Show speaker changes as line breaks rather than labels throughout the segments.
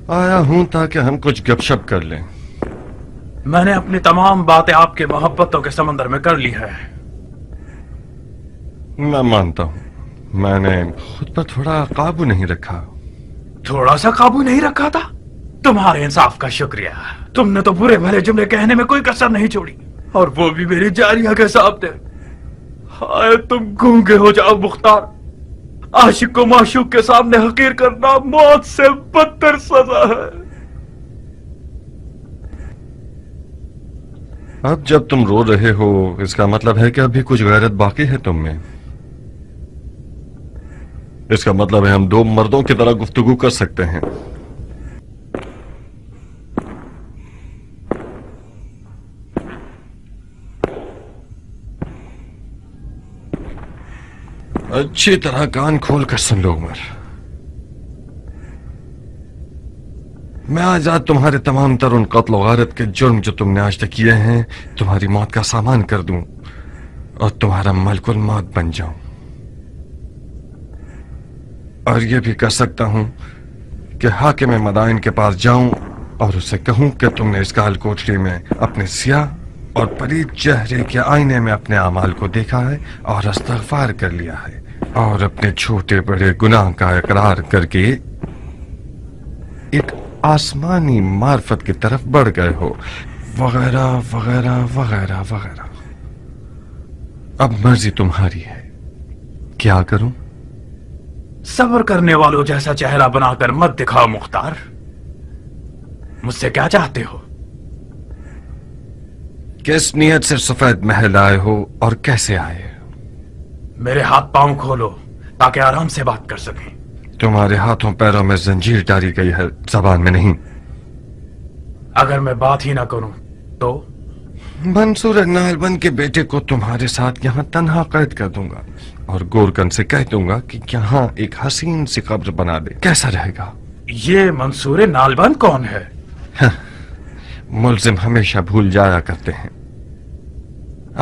آیا ہوں تاکہ ہم کچھ گپ شپ کر لیں.
میں نے اپنی تمام باتیں آپ کے محبتوں کے سمندر میں کر لی ہے.
میں مانتا ہوں میں نے خود پر تھوڑا قابو نہیں رکھا.
تھوڑا سا قابو نہیں رکھا تھا؟ تمہارے انصاف کا شکریہ. تم نے تو برے بھلے جملے کہنے میں کوئی کسر نہیں چھوڑی، اور وہ بھی میری جاریہ کے سامنے. ہائے تم گونگے ہو جاؤ مختار. عاشق کو معشوق کے سامنے حقیر کرنا موت سے بدتر سزا ہے.
اب جب تم رو رہے ہو اس کا مطلب ہے کہ ابھی کچھ غیرت باقی ہے تم میں. اس کا مطلب ہے ہم دو مردوں کی طرح گفتگو کر سکتے ہیں. اچھی طرح کان کھول کر سن لو عمر. میں آج تمہارے تمام تر ان قتل و غارت کے جرم جو تم نے آج تک کیے ہیں تمہاری موت کا سامان کر دوں اور تمہارا ملک الموت بن جاؤں. اور یہ بھی کر سکتا ہوں کہ حاکم مدائن کے پاس جاؤں اور اسے کہوں کہ تم نے اس کال کوٹری میں اپنے سیاہ اور پلید چہرے کے آئینے میں اپنے اعمال کو دیکھا ہے اور استغفار کر لیا ہے اور اپنے چھوٹے بڑے گناہ کا اقرار کر کے ایک آسمانی معرفت کی طرف بڑھ گئے ہو، وغیرہ وغیرہ وغیرہ وغیرہ. اب مرضی تمہاری ہے. کیا کروں؟
صبر کرنے والوں جیسا چہرہ بنا کر مت دکھاؤ مختار. مجھ سے کیا چاہتے ہو؟
کس نیت سے سفید محل آئے ہو اور کیسے آئے؟
میرے ہاتھ پاؤں کھولو تاکہ آرام سے بات کر سکیں.
تمہارے ہاتھوں پیروں میں زنجیر ڈالی گئی ہے، زبان میں نہیں.
اگر میں بات ہی نہ کروں تو؟
منصور نالبند کے بیٹے کو تمہارے ساتھ یہاں تنہا قید کر دوں گا اور گورکن سے کہہ دوں گا کہ یہاں ایک حسین سی قبر بنا دے. کیسا رہے گا؟
یہ منصور نالبند کون ہے؟
ملزم ہمیشہ بھول جایا کرتے ہیں.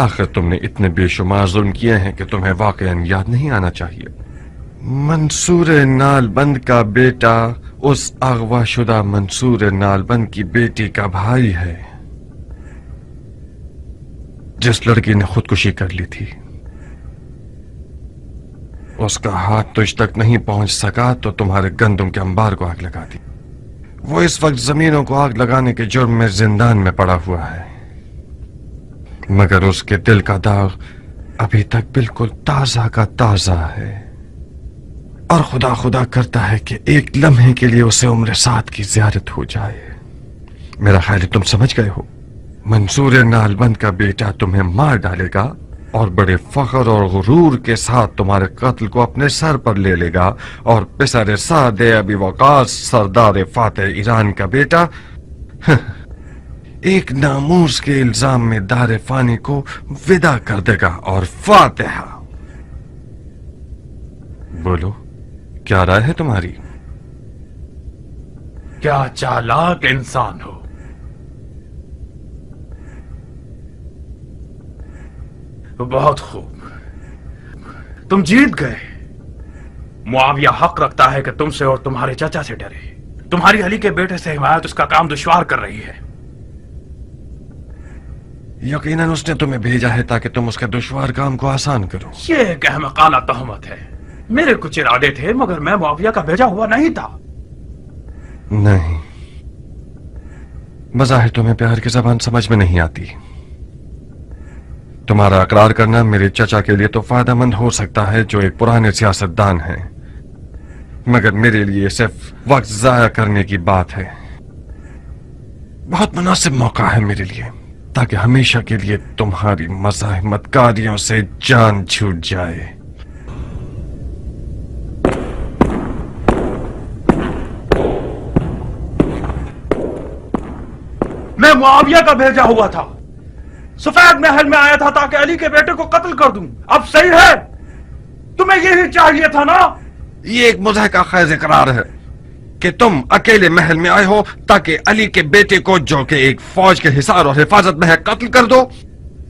آخر تم نے اتنے بے شمار ظلم کیے ہیں کہ تمہیں واقعاً یاد نہیں آنا چاہیے. منصور نالبند کا بیٹا اس اغوا شدہ منصور نالبند کی بیٹی کا بھائی ہے جس لڑکی نے خودکشی کر لی تھی. اس کا ہاتھ تجھ تک نہیں پہنچ سکا تو تمہارے گندم کے انبار کو آگ لگا دی. وہ اس وقت زمینوں کو آگ لگانے کے جرم میں زندان میں پڑا ہوا ہے، مگر اس کے دل کا داغ ابھی تک بالکل تازہ کا تازہ ہے اور خدا خدا کرتا ہے کہ ایک لمحے کے لیے اسے عمر سعد کی زیارت ہو جائے. میرا خیال ہے تم سمجھ گئے ہو. منصور نالبند کا بیٹا تمہیں مار ڈالے گا اور بڑے فخر اور غرور کے ساتھ تمہارے قتل کو اپنے سر پر لے لے گا، اور پسر سعد ابی وقاص سردار فاتح ایران کا بیٹا ایک ناموس کے الزام میں دار فانی کو ودا کر دے گا. اور فاتحہ. بولو کیا رائے ہے تمہاری؟
کیا چالاک انسان ہو. بہت خوب، تم جیت گئے. معاویہ حق رکھتا ہے کہ تم سے اور تمہارے چچا سے ڈرے. تمہاری علی کے بیٹے سے حمایت اس کا کام دشوار کر رہی ہے.
یقیناً اس نے تمہیں بھیجا ہے تاکہ تم اس کے دشوار کام کو آسان کرو.
یہ ایک احمقانہ تہمت ہے. میرے کچھ ارادے تھے مگر میں معاویہ کا بھیجا ہوا نہیں تھا.
نہیں، بظاہر تمہیں پیار کی زبان سمجھ میں نہیں آتی. تمہارا اقرار کرنا میرے چچا کے لیے تو فائدہ مند ہو سکتا ہے جو ایک پرانے سیاستدان ہیں، مگر میرے لیے صرف وقت ضائع کرنے کی بات ہے. بہت مناسب موقع ہے میرے لیے تاکہ ہمیشہ کے لیے تمہاری مزاحمت کاریوں سے جان چھوٹ جائے.
میں معاویہ کا بھیجا ہوا تھا، سفید محل میں آیا تھا تاکہ علی کے بیٹے کو قتل کر دوں. اب صحیح ہے؟ تمہیں یہی چاہیے تھا نا؟
یہ ایک مضحکہ خیز اقرار ہے کہ تم اکیلے محل میں آئے ہو تاکہ علی کے بیٹے کو جو کہ ایک فوج کے حصار اور حفاظت میں ہے قتل کر دو.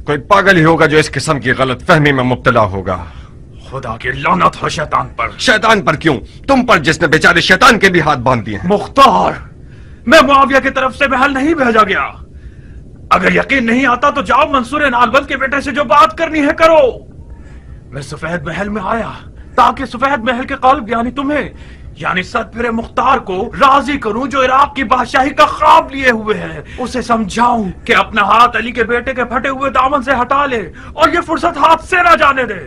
کوئی پاگل ہی ہوگا جو اس قسم کی غلط فہمی میں مبتلا ہوگا.
خدا کی لعنت ہو شیطان پر.
شیطان پر کیوں؟ تم پر جس نے بیچارے شیطان کے بھی ہاتھ باندھ دیے ہیں.
مختار، मैं मुआविया की तरफ से महल नहीं भेजा गया। अगर यकीन नहीं आता तो जाओ मंसूर नालबंद के बेटे से जो बात करनी है करो। मैं सफेद महल में आया ताकि सफेद महल के कल्ब यानी तुम्हें यानी सतफिरे मुख्तार को राजी करूं जो इराक की बादशाही का ख्वाब लिए हुए है। उसे समझाऊं कि अपना हाथ अली के बेटे के फटे हुए दामन से हटा ले और ये फुर्सत हाथ से ना जाने दे।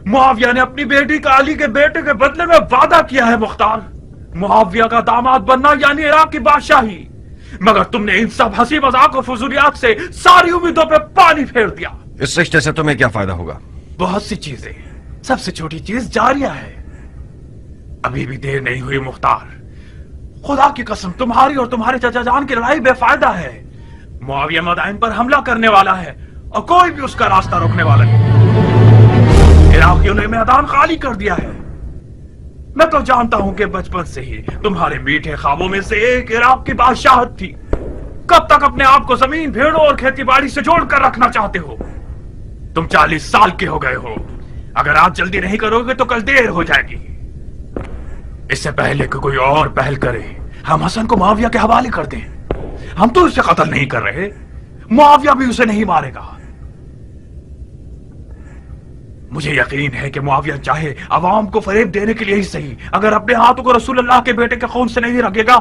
मुआविया ने अपनी बेटी का अली के बेटे के बदले में वादा किया है मुख्तार, मुआविया का दामाद बनना यानी इराक की बादशाही। मगर तुमने इन सब हंसी मजाक और फजूलियात से सारी उम्मीदों पे पानी फेर दिया।
इस रिश्ते से तुम्हें क्या फायदा होगा?
बहुत सी चीजें, सबसे छोटी चीज जारिया है। अभी भी देर नहीं हुई मुख्तार, खुदा की कसम तुम्हारी और तुम्हारे चाचा जान की लड़ाई बेफायदा है। मुआविया मदाइन पर हमला करने वाला है और कोई भी उसका रास्ता रोकने वाला नहीं। इराकियों ने मैदान खाली कर दिया है। मैं तो जानता हूं कि बचपन से ही तुम्हारे मीठे ख्वाबों में से एक इराक की बादशाहत थी। कब तक अपने आप को जमीन, भेड़ों और खेती बाड़ी से जोड़कर रखना चाहते हो? तुम 40 साल के हो गए हो। अगर आज जल्दी नहीं करोगे तो कल देर हो जाएगी। इससे पहले कि कोई और पहल करे, हम हसन को मुआविया के हवाले कर दें। हम तो उसे कत्ल नहीं कर रहे, मुआविया भी उसे नहीं मारेगा। मुझे यकीन है कि मुआविया चाहे अवाम को फरेब देने के लिए ही सही, अगर अपने हाथों को रसूल अल्लाह के बेटे के खून से नहीं रगेगा,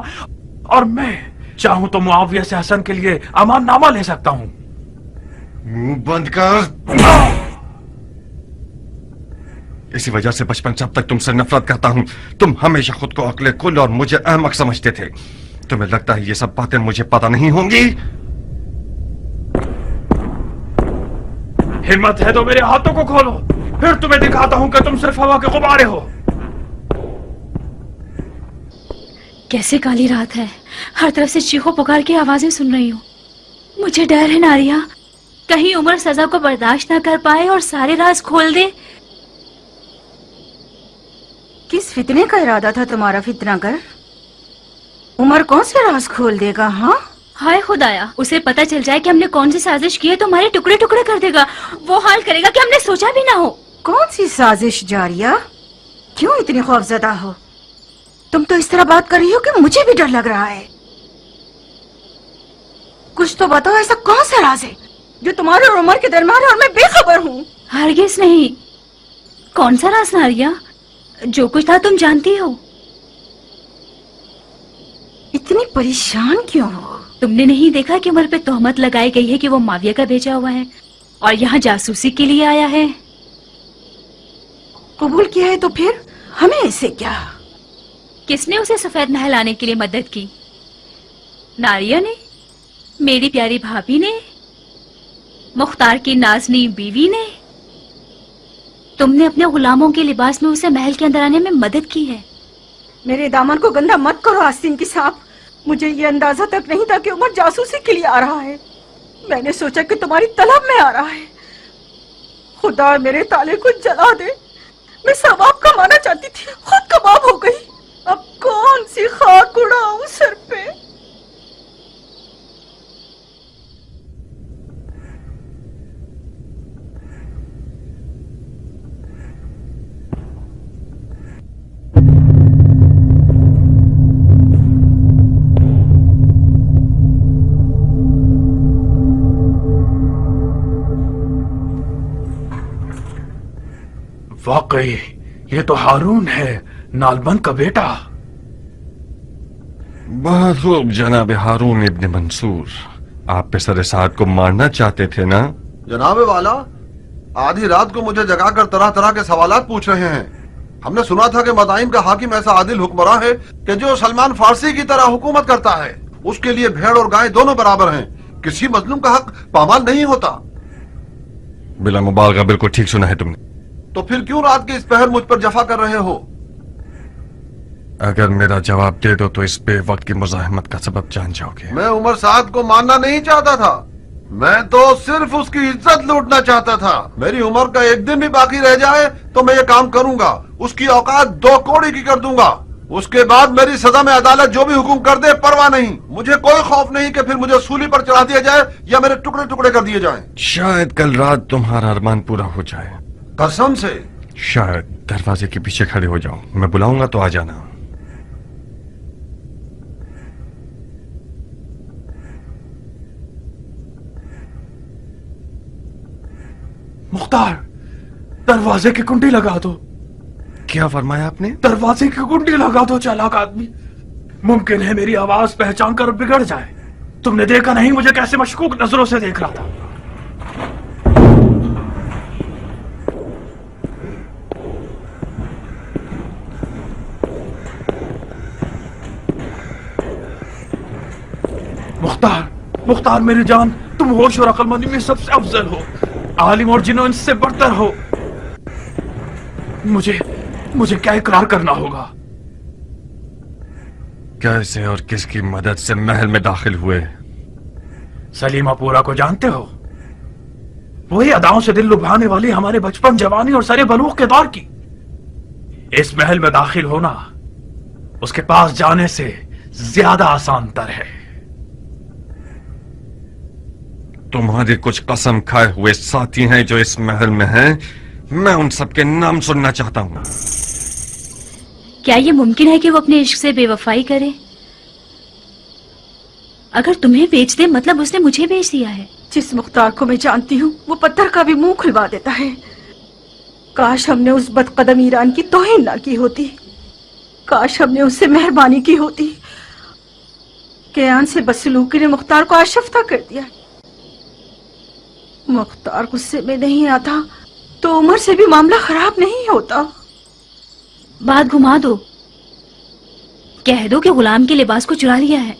और मैं चाहूं तो मुआविया से हसन के लिए अमाननामा ले सकता हूं।
मुंह बंद कर। इसी वजह से बचपन से अब तक तुमसे नफरत करता हूं। तुम हमेशा खुद को अक्ल कुल और मुझे अहमक समझते थे। तुम्हें लगता है ये सब बातें मुझे पता नहीं होंगी?
हिम्मत है तो मेरे हाथों को खोलो, फिर तुम्हें दिखाता हूं कि तुम सिर्फ हवा के गुब्बारे हो।
कैसे काली रात है, हर तरफ से चीखों पुकार की आवाजें सुन रही हूँ। मुझे डर है नारिया, कहीं उमर सजा को बर्दाश्त ना कर पाए और सारे राज खोल दे।
किस फितने का इरादा था तुम्हारा फितनागर? उमर कौन से राज खोल देगा? हाँ,
हाय खुदाया, उसे पता चल जाए कि हमने कौन सी साजिश की है तो हमारे टुकड़े टुकड़े कर देगा। वो हाल करेगा कि हमने सोचा भी ना हो।
कौन सी साजिश जारिया? क्यों इतनी खौफजदा हो? तुम तो इस तरह बात कर रही हो कि मुझे भी डर लग रहा है। कुछ तो बताओ, ऐसा कौन सा राज है जो तुम्हारे और उमर के दरमियान और मैं बेखबर हूँ?
हरगिज नहीं। कौन सा राज नारिया? जो कुछ था तुम जानती हो।
इतनी परेशान क्यों हो?
तुमने नहीं देखा कि उमर पे तोहमत लगाई गई है कि वो मुआविया का भेजा हुआ है और यहाँ जासूसी के लिए आया है।
कबूल किया है तो फिर हमें इससे क्या?
किसने उसे सफेद महल आने के लिए मदद की? नारिया ने, मेरी प्यारी भाभी ने, मुख्तार की नाजनी बीवी ने। तुमने अपने गुलामों के लिबास में उसे महल के अंदर आने में मदद की है।
मेरे दामन को गंदा मत करो आस्तीन की साहब। मुझे ये अंदाजा तक नहीं था कि उमर जासूसी के लिए आ रहा है। मैंने सोचा कि तुम्हारी तलब में आ रहा है। खुदा मेरे ताले को जला दे। मैं सवाब कमाना चाहती थी, खुद कबाब हो गई। अब कौन सी खाक उड़ाऊं सर पे?
वाकई ये तो हारून है, नालबंद का बेटा।
बहुत खूब जनाब हारून इब्न मंसूर, आप पे सर साद को मारना चाहते थे ना?
जनाब वाला, आधी रात को मुझे जगाकर तरह तरह के सवालात पूछ रहे हैं। हमने सुना था कि मदाइन का हाकिम ऐसा आदिल हुक्मरान है कि जो सलमान फारसी की तरह हुकूमत करता है। उसके लिए भेड़ और गाय दोनों बराबर हैं। किसी मजलूम का हक पामाल नहीं होता।
बिला मुबालगा बिल्कुल ठीक सुना है तुमने।
तो फिर क्यों रात के इस पहर मुझ पर जफा कर रहे हो?
अगर मेरा जवाब दे दो तो इस बेवक्त की मुजाहिमत का सबब जान जाओगे।
मैं उमर साद को मानना नहीं चाहता था, मैं तो सिर्फ उसकी इज्जत लूटना चाहता था। मेरी उम्र का एक दिन भी बाकी रह जाए तो मैं ये काम करूंगा। उसकी औकात 2 कौड़ी की कर दूंगा। उसके बाद मेरी सजा में अदालत जो भी हुक्म कर दे परवाह नहीं। मुझे कोई खौफ नहीं कि फिर मुझे सूली पर चढ़ा दिया जाए या मेरे टुकड़े टुकड़े कर दिए जाएं।
शायद कल रात तुम्हारा अरमान पूरा हो जाए।
कसम से।
शायद दरवाजे के पीछे खड़े हो जाओ, मैं बुलाऊंगा तो आ जाना।
मुख्तार, दरवाजे की कुंडी लगा दो।
क्या फरमाया आपने?
दरवाजे की कुंडी लगा दो चालाक आदमी। मुमकिन है मेरी आवाज पहचान कर बिगड़ जाए। तुमने देखा नहीं मुझे कैसे मशकूक नजरों से देख रहा था। मुख्तार, मुख्तार मेरी जान, तुम होश और अक्लमंदी में सबसे अफजल हो, आलिम और जिन्हों इनसे बरतर हो। मुझे क्या इकरार करना होगा?
कैसे और किसकी मदद से महल में दाखिल हुए?
सलीमापुरा को जानते हो? वही अदाओं से दिल लुभाने वाली हमारे बचपन, जवानी और सरे बलूग के दौर की। इस महल में दाखिल होना उसके पास जाने से ज्यादा आसान तर है।
तुम्हारे कुछ कसम खाए हुए साथी हैं जो इस महल में हैं। मैं उन सबके नाम सुनना चाहता हूं।
क्या ये मुमकिन है कि वो अपने इश्क से बेवफाई करे? अगर तुम्हें बेच दे मतलब उसने मुझे बेच दिया है।
जिस मुख्तार को मैं जानती हूँ वो पत्थर का भी मुंह खुलवा देता है। काश हमने उस बदकदम ईरान की तौहीन ना की होती। काश हमने उससे मेहरबानी की होती। कयान से बदसलूकी ने मुख्तार को आशफ्ता कर दिया। मुख्तार गुस्से में नहीं आता तो उमर से भी मामला खराब नहीं होता।
बात घुमा दो। कह दो कि गुलाम के लिबास को चुरा लिया है।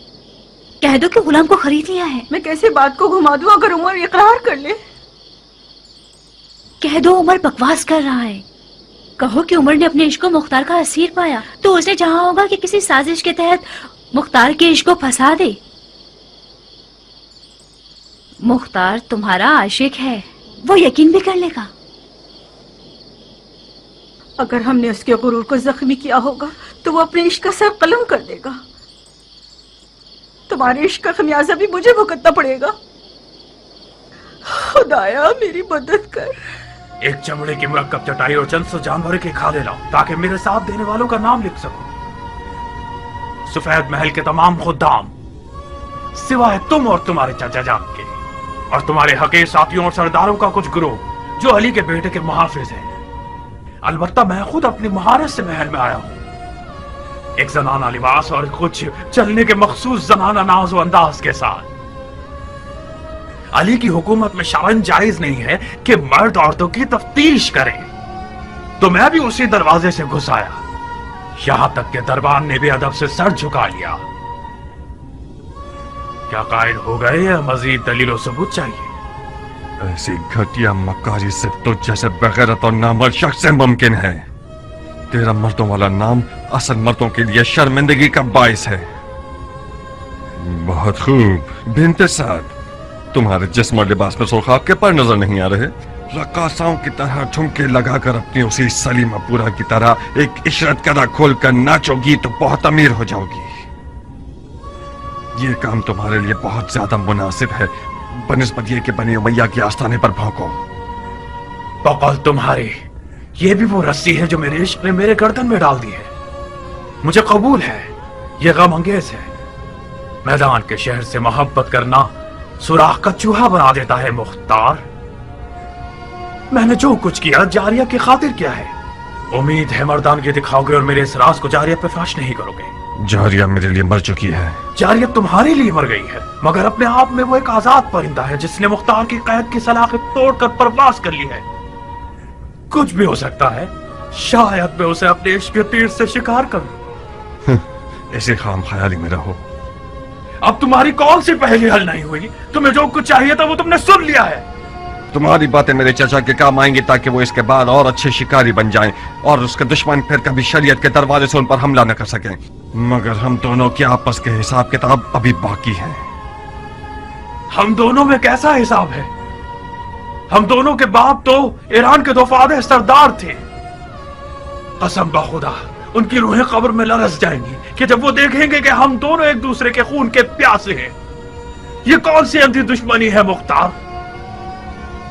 कह दो कि गुलाम को खरीद लिया है।
मैं कैसे बात को घुमा दूं अगर उमर इकरार कर ले?
कह दो उमर बकवास कर रहा है। कहो कि उमर ने अपने इश्क को मुख्तार का असीर पाया तो उसने चाहा होगा कि किसी साजिश के तहत मुख्तार के इश्क को फंसा दे। मुख्तार तुम्हारा आशिक है, वो यकीन भी कर लेगा।
अगर हमने उसके गुरूर को जख्मी किया होगा तो वो अपने इश्क का सर कलम कर देगा। तुम्हारे इश्क का खमियाजा भी मुझे भुगतना पड़ेगा। खुदाया मेरी मदद कर।
एक चमड़े की मुरक्कब चटाई और चंद सौ जानवरों के खाले लाओ ताकि मेरे साथ देने वालों का नाम लिख सकूं। सफेद महल के तमाम खुद्दाम सिवाय तुम और तुम्हारे चाचा जान के, और तुम्हारे हकीर साथियों और सरदारों का कुछ ग्रोह जो अली के बेटे के मुहाफिज हैं। अलबत्ता मैं खुद अपनी महारत से महल में आया हूं, एक जनाना लिबास और कुछ चलने के मखसूस जनाना नाज़ो अंदाज के साथ। अली की हुकूमत में शरअन जायज नहीं है कि मर्द औरतों की तफ्तीश करें, तो मैं भी उसी दरवाजे से घुस आया। यहां तक कि दरबार ने भी अदब से सर झुका लिया। क्या कायल हो गए या मजीद दलील और सबूत चाहिए?
ऐसी घटिया मकारी सिर्फ तुझ जैसे बगैरत और नामर्द शख्स से मुमकिन है। तेरा मर्दों वाला नाम असल मर्दों के लिए शर्मिंदगी का बाइस है। बहुत खूब बिन्ते साद, तुम्हारे जिस्म और लिबास में सुर्खाब के पर नजर नहीं आ रहे। रक्कासाओं की तरह ठुमके लगाकर अपनी उसी सलीमापुरा की तरह एक इशरत कदा खोलकर नाचोगी तो बहुत अमीर हो जाओगी। ये काम तुम्हारे लिए बहुत ज्यादा मुनासिब है बनिस्बत ये कि बनी उमैया के आस्थाने पर भौंको।
बकौल तुम्हारी, ये भी वो रस्सी है जो मेरे इश्क ने मेरे गर्दन में डाल दी है। मुझे कबूल है, ये गम अंगेज है। मैदान के शहर से मोहब्बत करना सुराख का चूहा बना देता है मुख्तार। मैंने जो कुछ किया जारिया की खातिर किया है। उम्मीद है मर्दानगी दिखाओगे और मेरे इस राज को जारिया पे फाश नहीं करोगे।
जारिया मेरे लिए मर चुकी है।
जारिया तुम्हारे लिए मर गई है, मगर अपने आप में वो एक आजाद परिंदा है जिसने मुख्तार की कैद की सलाखें तोड़कर परवास कर ली है। कुछ भी हो सकता है, शायद मैं उसे अपने इश्क के तीर से शिकार करूं।
ऐसे खाम ख्याली में रहो।
अब तुम्हारी कौन सी पहेली हल नहीं हुई? तुम्हें जो कुछ चाहिए था वो तुमने सुन लिया है।
तुम्हारी बातें मेरे चाचा के काम आएंगी ताकि वो इसके बाद और अच्छे शिकारी बन जाएं और उसके दुश्मन फिर कभी शरीयत के दरवाजे से उन पर हमला न कर सकें। मगर हम दोनों के आपस के हिसाब किताब अभी बाकी है।
हम दोनों में कैसा हिसाब है? हम दोनों के बाप तो ईरान के दोफादे सरदार थे। कसम बखुदा उनकी रूहें कब्र में लरस जाएंगी कि जब वो देखेंगे कि हम दोनों एक दूसरे के खून के प्यासे हैं। ये कौन सी अंधी दुश्मनी है मुख्तार?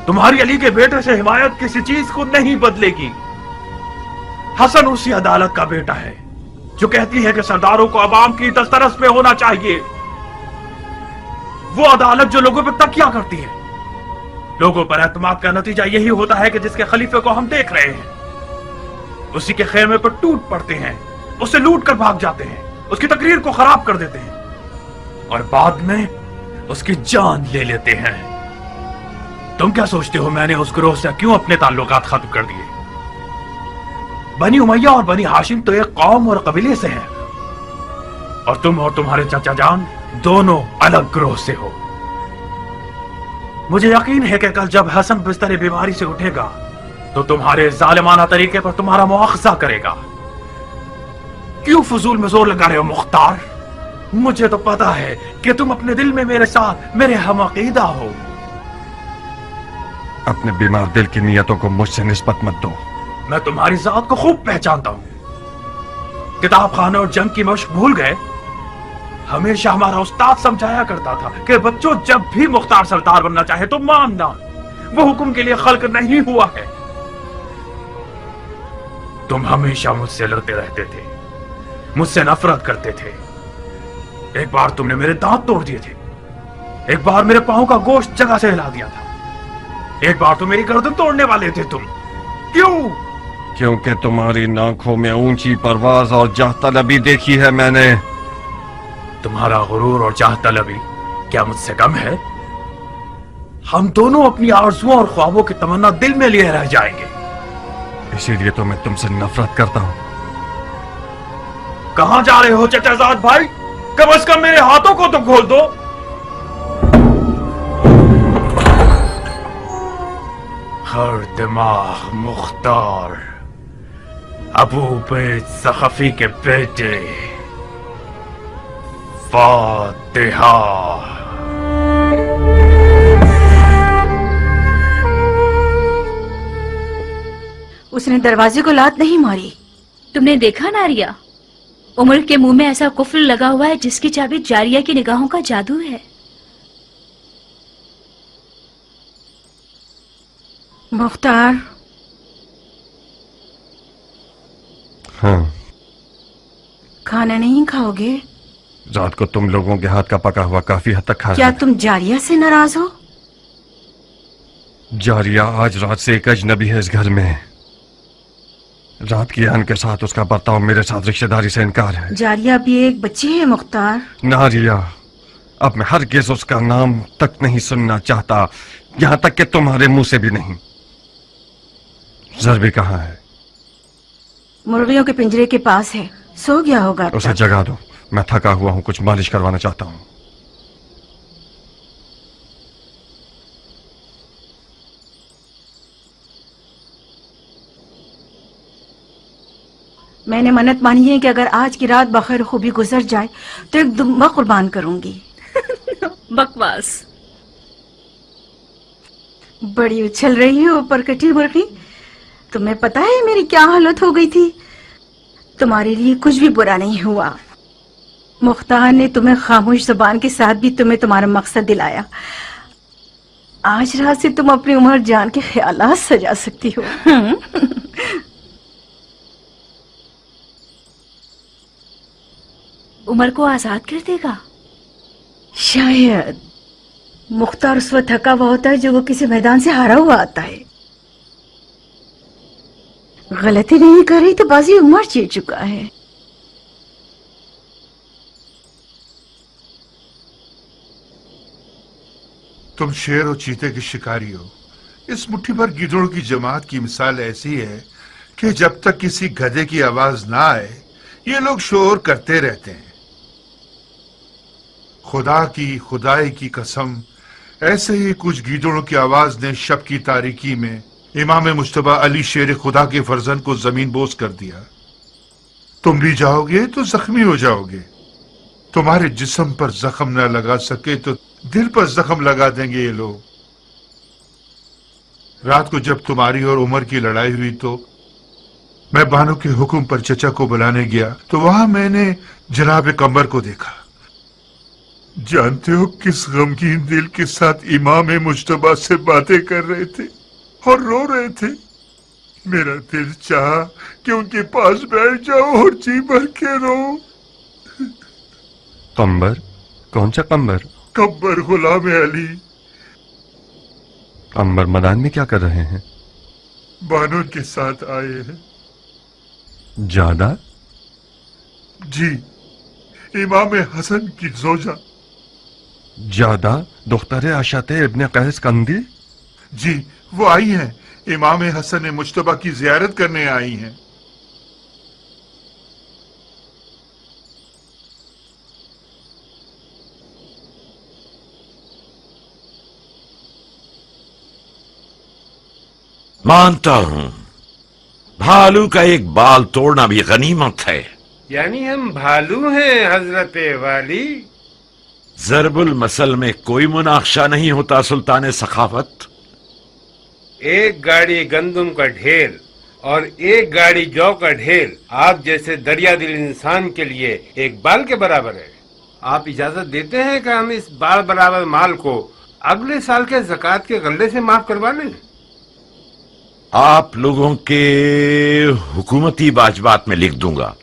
तुम्हारी अली के बेटे से हिमायत किसी चीज को नहीं बदलेगी। हसन उसी अदालत का बेटा है जो कहती है कि सरदारों को अवाम की दस्तरस में होना चाहिए। वो अदालत जो लोगों पर तकिया करती है, लोगों पर एतमाद का नतीजा यही होता है कि जिसके खलीफे को हम देख रहे हैं उसी के खेमे पर टूट पड़ते हैं, उसे लूट कर भाग जाते हैं, उसकी तकरीर को खराब कर देते हैं और बाद में उसकी जान ले लेते हैं। तुम क्या सोचते हो मैंने उस ग्रोह से क्यों अपने ताल्लुकात खत्म कर दिए? बनी उमैया और बनी हाशिम तो एक कौम और कबीले से हैं और तुम और तुम्हारे चाचा जान दोनों अलग ग्रोह से हो। मुझे यकीन है कि कल जब हसन बिस्तर बीमारी से उठेगा तो तुम्हारे जालिमाना तरीके पर तुम्हारा मुआखजा करेगा। क्यों फजूल में जोर लगा रहे हो मुख्तार? मुझे तो पता है कि तुम अपने दिल में मेरे साथ मेरे हम-अक़ीदा हो।
अपने बीमार दिल की नियतों को मुझसे निस्बत मत दो।
मैं तुम्हारी जात को खूब पहचानता हूं। किताब खाने और जंग की मशक भूल गए? हमेशा हमारा उस्ताद समझाया करता था कि बच्चों जब भी मुख्तार सरदार बनना चाहे तो मानना, वो हुक्म के लिए खल्क नहीं हुआ है। तुम हमेशा मुझसे लड़ते रहते थे, मुझसे नफरत करते थे। एक बार तुमने मेरे दांत तोड़ दिए थे, एक बार मेरे पांव का गोश्त जगह से हिला दिया था, एक बार तो मेरी गर्दन तोड़ने वाले थे तुम। क्यों?
क्योंकि तुम्हारी आंखों में ऊंची परवाज और जाह तलबी देखी है मैंने।
तुम्हारा गुरूर और चाह तलबी क्या मुझसे कम है? हम दोनों अपनी आरज़ुओं और ख्वाबों की तमन्ना दिल में लिए रह जाएंगे।
इसीलिए तो मैं तुमसे नफरत करता हूं।
कहां जा रहे हो चचाजाद भाई? कम से कम मेरे हाथों को तो खोल दो। हर दिमाग मुख्तार, अबू बैद सखफी के बेटे, फातिहा।
उसने दरवाजे को लात नहीं मारी।
तुमने देखा नारिया, उमर के मुंह में ऐसा कुफ्र लगा हुआ है जिसकी चाबी जारिया की निगाहों का जादू है।
मुख्तार,
हाँ,
खाना नहीं खाओगे?
रात को तुम लोगों के हाथ का पका हुआ काफी हद तक खा
क्या
लिया।
तुम जारिया से नाराज हो?
जारिया आज रात से एक अजनबी है इस घर में। रात की आन के साथ उसका बर्ताव मेरे साथ रिश्तेदारी से इनकार है।
जारिया भी एक बच्ची है मुख्तार।
नारिया, अब मैं हरगिज उसका नाम तक नहीं सुनना चाहता, यहां तक कि तुम्हारे मुंह से भी नहीं। ज़रबी कहाँ है?
मुर्गियों के पिंजरे के पास है, सो गया होगा।
उसे जगा दो, मैं थका हुआ हूं, कुछ मालिश करवाना चाहता हूं।
मैंने मन्नत मानी है कि अगर आज की रात बखैर खूबी गुजर जाए तो एक दुम्बा कुर्बान करूंगी।
बकवास।
बड़ी उछल रही हो परकटी मुर्गी। तुम्हें पता है मेरी क्या हालत हो गई थी? तुम्हारे लिए कुछ भी बुरा नहीं हुआ। मुख्तार ने तुम्हें खामोश जुबान के साथ भी तुम्हें तुम्हारा मकसद दिलाया। आज रात से तुम अपनी उम्र जान के ख्यालात सजा सकती हो।
उमर को आजाद कर देगा?
शायद। मुख्तार उस वक्त थका हुआ होता है जो वो किसी मैदान से हारा हुआ आता है। गलती नहीं कर रही तो बाजी उमर जीत चुका है।
तुम शेर और चीते के शिकारी हो। इस मुट्ठी भर गिद्धों की जमात की मिसाल ऐसी है कि जब तक किसी गधे की आवाज ना आए ये लोग शोर करते रहते हैं। खुदा की खुदाई की कसम, ऐसे ही कुछ गीदड़ों की आवाज ने शब की तारीकी में इमाम मुश्तबा अली शेर खुदा के फर्जन को जमीन बोस कर दिया। तुम भी जाओगे तो जख्मी हो जाओगे। तुम्हारे जिस्म पर जख्म न लगा सके तो दिल पर जख्म लगा देंगे ये लोग। रात को जब तुम्हारी और उमर की लड़ाई हुई तो मैं बानो के हुक्म पर चचा को बुलाने गया तो वहां मैंने जनाब कंबर को देखा। जानते हो किस गमगीन दिल के साथ इमाम मुश्तबा से बातें कर रहे थे और रो रहे थे। मेरा दिल चाहा कि उनके पास बैठ जाओ और जी भर के रो।
कंबर? कौन सा कंबर?
कंबर गुलाम अली।
अंबर मैदान में क्या कर रहे हैं?
बानो के साथ आए हैं।
ज्यादा?
जी, इमाम हसन की जोजा।
ज्यादा दुख्तर आशाते इब्ने कैस कंदी?
जी, वो आई हैं। इमाम हसन मुश्तबा की जियारत करने आई हैं।
मानता हूं भालू का एक बाल तोड़ना भी गनीमत है।
यानी हम भालू हैं हजरत वाली?
जरबुल मसल में कोई मुनाक्शा नहीं होता सुल्तान सखावत।
एक गाड़ी गंदुम का ढेर और एक गाड़ी जौ का ढेर आप जैसे दरिया दिल इंसान के लिए एक बाल के बराबर है। आप इजाजत देते हैं कि हम इस बाल बराबर माल को अगले साल के ज़कात के गल्ले से माफ करवा लें?
आप लोगों के हुकूमती वाजबात में लिख दूंगा।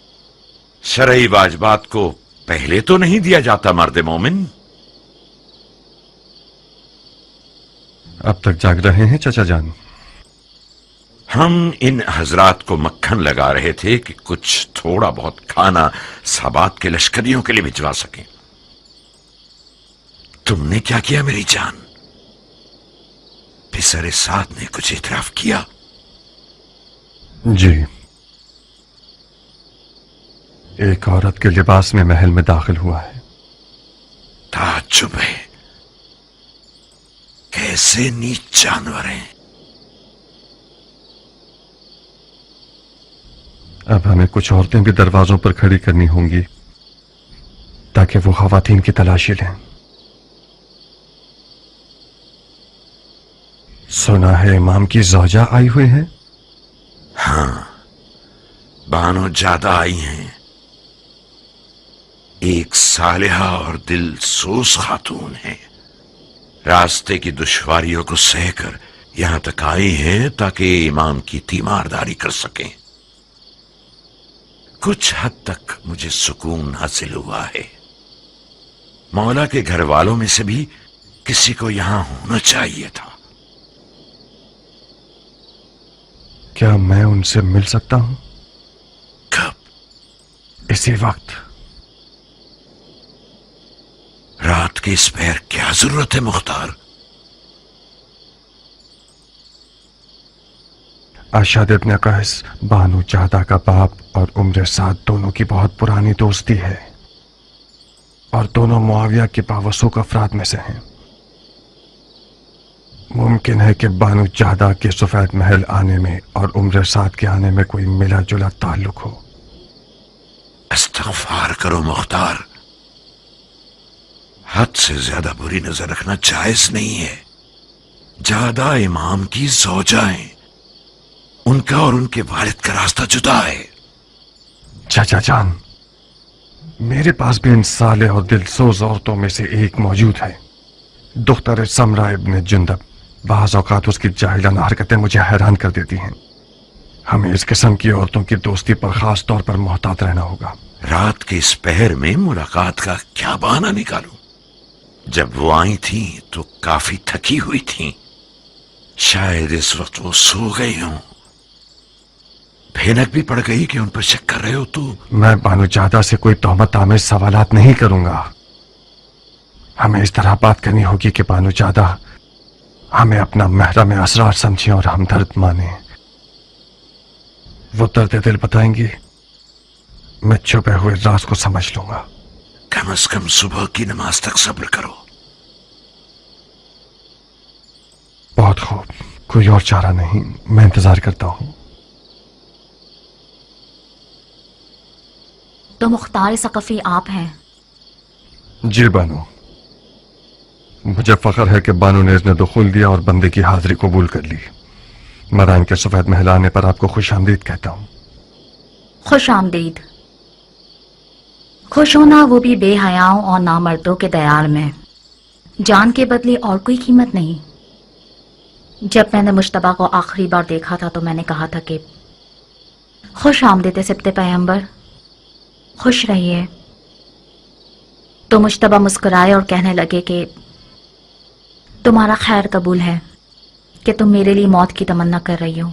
शरई वाजबात को पहले तो नहीं दिया जाता मर्द मोमिन।
अब तक जाग रहे हैं चाचा जान?
हम इन हजरात को मक्खन लगा रहे थे कि कुछ थोड़ा बहुत खाना साबात के लश्करियों के लिए भिजवा सकें। तुमने क्या किया मेरी जान? पिसरे साथ ने कुछ इतराफ किया?
जी, एक औरत के लिबास में महल में दाखिल हुआ है।
ताज्जुब है, कैसे नीच जानवर हैं।
अब हमें कुछ औरतें भी दरवाजों पर खड़ी करनी होंगी ताकि वो खवातीन की तलाशी लें। सुना है इमाम की ज़ौजा आई हुई है?
हाँ, बानो ज्यादा आई हैं। एक सालिहा और दिल सोस खातून है। रास्ते की दुश्वारियों को सहकर यहां तक आई हैं ताकि इमाम की तीमारदारी कर सकें। कुछ हद तक मुझे सुकून हासिल हुआ है। मौला के घर वालों में से भी किसी को यहां होना चाहिए था।
क्या मैं उनसे मिल सकता हूं?
कब?
इसी वक्त।
रात के इस पैर क्या जरूरत है मुख्तार?
अशाद इब्न कैस बानो जादा का बाप और उम्र साद दोनों की बहुत पुरानी दोस्ती है और दोनों मुआविया के बावसूख अफराद में से हैं। मुमकिन है कि बानो जादा के सफेद महल आने में और उम्र साद के आने में कोई मिला जुला ताल्लुक हो।
इस्तग़फ़ार करो मुख्तार, हद से ज्यादा बुरी नजर रखना जायज नहीं है। जादा इमाम की ज़ौजाएं, उनका और उनके वालिद का रास्ता जुदा है।
चाचा जान, मेरे पास भी इन साले और दिलसोज औरतों में से एक मौजूद है, दुख्तर समरा इब्न जुंदब। बाज़ औक़ात उसकी जाहिलाना हरकतें मुझे हैरान कर देती हैं। हमें इस किस्म की औरतों की दोस्ती पर खास तौर पर मोहतात रहना होगा।
रात के इस पहर में मुलाकात का क्या बहाना निकालूं? जब वो आई थी तो काफी थकी हुई थी। शायद इस वक्त वो सो गई हों। भैनक भी पड़ गई कि उन पर शक कर रहे हो तू।
मैं बानो जादा से कोई तोहमत आमेज सवालात नहीं करूंगा। हमें इस तरह बात करनी होगी कि बानो जादा हमें अपना महरम असरार समझें और हमदर्द माने। वो दर्द दिल बताएंगी, मैं छुपे हुए राज को समझ लूंगा।
कम से कम सुबह की नमाज तक सब्र करो।
बहुत खूब, कोई और चारा नहीं, मैं इंतजार करता हूं।
तो मुख्तार सकफी आप हैं?
जी बानो, मुझे फख्र है कि बानो ने इसने दुखुल दिया और बंदे की हाजिरी कबूल कर ली। मरान के सफेद महल आने पर आपको खुश आमदीद कहता हूं।
खुश आमदीद। खुश होना, वो भी बेहयाओं और नामर्दों के दयार में। जान के बदले और कोई कीमत नहीं। जब मैंने मुश्तबा को आखिरी बार देखा था तो मैंने कहा था कि खुश आमदीद सिब्ते पैगंबर, खुश रहिए। तो मुश्तबा मुस्कुराए और कहने लगे कि तुम्हारा खैर कबूल है। کہ تم میرے لیے موت کی تمنا کر رہی ہو.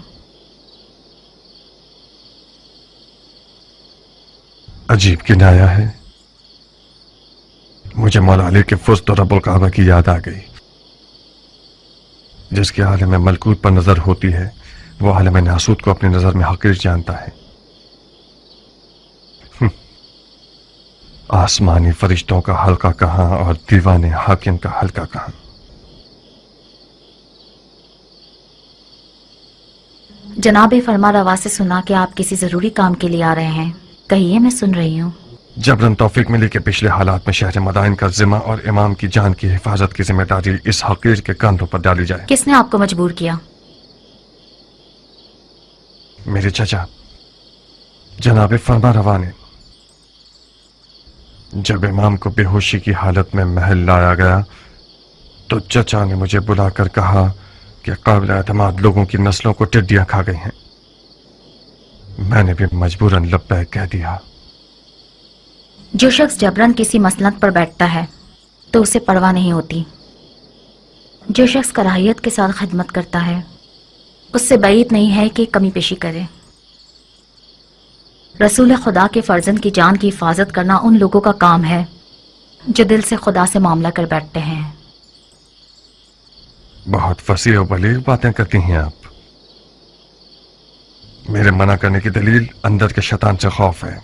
عجیب کنایا ہے. مجھے مولا علی کے فست اور رب الکعبہ کی یاد آ گئی. جس کے عالم ملکوت پر نظر ہوتی ہے وہ عالم ناسوت کو اپنی نظر میں حقیر جانتا ہے. آسمانی فرشتوں کا حلقہ کہاں اور دیوانے حاکم کا حلقہ کہاں.
جناب فرما روا سے سنا کہ آپ کسی ضروری کام کے لیے آ رہے ہیں. کہیے، میں سن رہی ہوں.
جبرن توفیق ملی کہ پچھلے حالات میں شہر مدائن کا ذمہ اور امام کی جان کی حفاظت کی ذمہ داری اس حقیر کے کاندھوں پر ڈالی جائے.
کس نے آپ کو مجبور کیا؟
میرے چچا جناب فرما روا نے. جب امام کو بے ہوشی کی حالت میں محل لایا گیا تو چچا نے مجھے بلا کر کہا کہ قابل اعتماد لوگوں کی نسلوں کو ٹڈیاں کھا گئی ہیں. میں نے بھی مجبوراً لبیک کہہ دیا.
جو شخص جبرن کسی مسند پر بیٹھتا ہے تو اسے پرواہ نہیں ہوتی. جو شخص کراہیت کے ساتھ خدمت کرتا ہے اس سے بعید نہیں ہے کہ کمی پیشی کرے. رسول خدا کے فرزند کی جان کی حفاظت کرنا ان لوگوں کا کام ہے جو دل سے خدا سے معاملہ کر بیٹھتے ہیں.
بہت فصیح و بلیغ باتیں کرتی ہیں آپ. میرے منع کرنے کی دلیل اندر کے شیطان سے خوف ہے.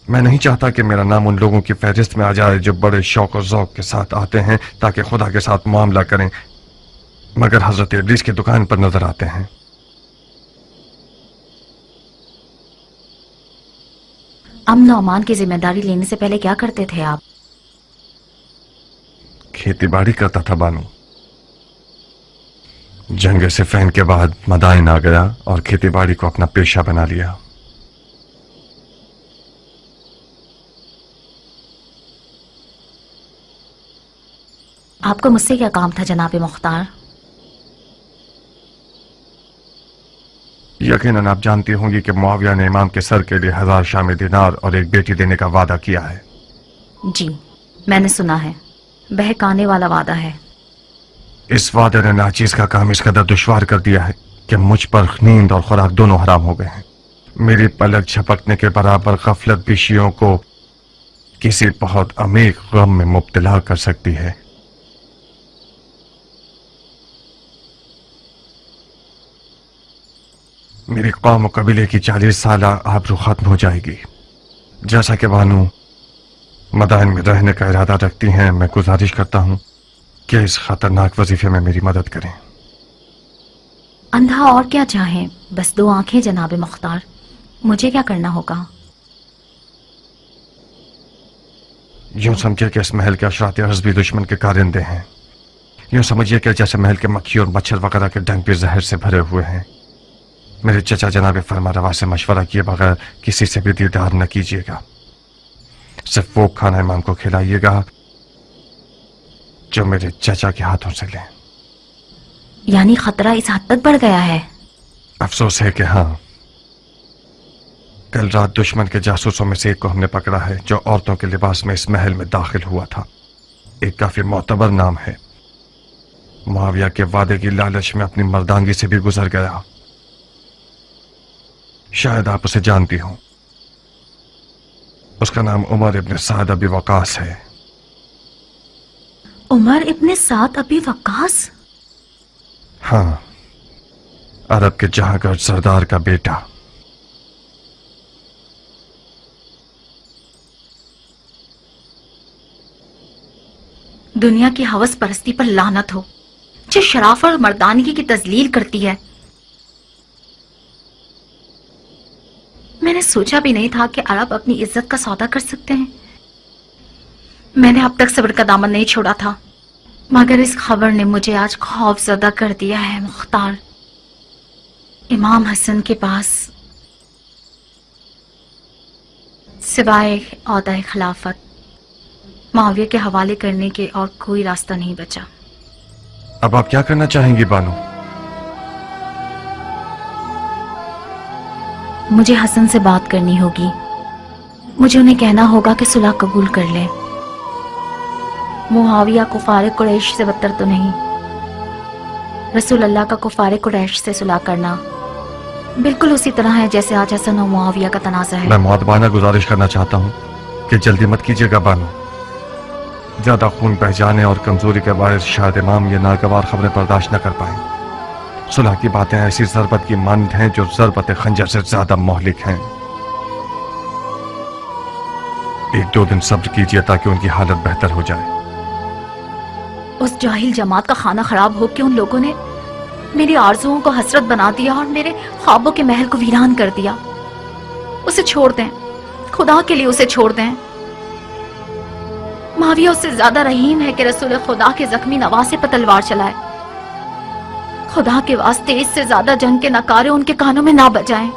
میں نہیں چاہتا کہ میرا نام ان لوگوں کی فہرست میں آ جائے جو بڑے شوق و ذوق کے ساتھ آتے ہیں تاکہ خدا کے ساتھ معاملہ کریں مگر حضرت ابلیس کی دکان پر نظر آتے ہیں.
امن و امان کی ذمہ داری لینے سے پہلے کیا کرتے تھے آپ؟
کھیتی باڑی کرتا تھا بانو. جنگ صفین کے بعد مدائن آ گیا اور کھیتی باڑی کو اپنا پیشہ بنا لیا.
آپ کو مجھ سے کیا کام تھا جناب مختار؟
یقیناً آپ جانتی ہوں گی کہ معاویہ نے امام کے سر کے لیے 1000 شام دینار اور ایک بیٹی دینے کا وعدہ کیا ہے.
جی میں نے سنا ہے. بہکانے والا وعدہ ہے.
اس وعدے نے ناچیز کا کام اس قدر دشوار کر دیا ہے کہ مجھ پر نیند اور خوراک دونوں حرام ہو گئے ہیں. میری پلک جھپکنے کے برابر غفلت بھی شیعوں کو کسی بہت عمیق غم میں مبتلا کر سکتی ہے. میری قوم و قبیلے کی 40 سالہ آبرو ختم ہو جائے گی. جیسا کہ بانو مدائن میں رہنے کا ارادہ رکھتی ہیں میں گزارش کرتا ہوں کہ اس خطرناک وظیفے میں میری مدد کریں.
اندھا اور کیا چاہیں، بس 2 آنکھیں جناب مختار. مجھے کیا کرنا ہوگا؟
یوں سمجھے کہ اس محل کے اشراط عرض بھی دشمن کے کارندے ہیں. یوں سمجھیے کہ جیسے محل کے مکھی اور مچھر وغیرہ کے ڈنگ بھی زہر سے بھرے ہوئے ہیں. میرے چچا جناب فرما روا سے مشورہ کیے بغیر کسی سے بھی دیدار نہ کیجیے گا. صرف وہ کھانا امام کو کھلائیے گا جو میرے چچا کے ہاتھوں سے لیں.
یعنی خطرہ اس حد تک بڑھ گیا ہے؟
افسوس ہے کہ ہاں. کل رات دشمن کے جاسوسوں میں سے ایک کو ہم نے پکڑا ہے جو عورتوں کے لباس میں اس محل میں داخل ہوا تھا. ایک کافی معتبر نام ہے. معاویہ کے وعدے کی لالچ میں اپنی مردانگی سے بھی گزر گیا. شاید آپ اسے جانتی ہوں. اس کا نام عمر ابن سعد ابی وقاص ہے.
عمر ابن سعد ابی وقاص؟
ہاں، عرب کے جہاں گرد سردار کا بیٹا.
دنیا کی ہوس پرستی پر لعنت ہو جو شرافت اور مردانگی کی تذلیل کرتی ہے. میں نے سوچا بھی نہیں تھا کہ عرب اپنی عزت کا سودا کر سکتے ہیں. میں نے اب تک صبر کا دامن نہیں چھوڑا تھا مگر اس خبر نے مجھے آج خوف زدہ کر دیا ہے. مختار، امام حسن کے پاس سوائے عہدہ خلافت معاویہ کے حوالے کرنے کے اور کوئی راستہ نہیں بچا.
اب آپ کیا کرنا چاہیں گی بانو؟
مجھے حسن سے بات کرنی ہوگی. مجھے انہیں کہنا ہوگا کہ صلح قبول کر لیں. معاویہ کو فارغ قریش سے بدتر تو نہیں. रसूल अल्लाह का कुफारे कुरैश से सुलह करना बिल्कुल उसी तरह है जैसे आज हसन और मुआविया का तनाज़ा है।
मैं मुअद्दबाना गुजारिश करना चाहता हूँ कि जल्दी मत कीजिएगा बानो। ज्यादा खून बह जाने और कमजोरी के बायस शायद इमाम ये नागवार खबरें बर्दाश्त न कर पाए। सुलह की बातें ऐसी ज़रबत की मानद हैं जो ज़रबत खंजर से ज्यादा मोहलिक हैं। 1-2 दिन सब्र कीजिए ताकि उनकी हालत बेहतर हो जाए।
उस जाहिल जमात का खाना खराब हो के उन लोगों ने मेरी आरज़ुओं को हसरत बना दिया और मेरे ख्वाबों के महल को वीरान कर दिया। उसे छोड़ दें, खुदा के लिए उसे छोड़ दें। मुआविया उससे ज्यादा रहीम है कि रसूल खुदा के जख्मी नवासे पर तलवार चलाए। खुदा के वास्ते इससे ज्यादा जंग के नकारे उनके कानों में ना बजाएं।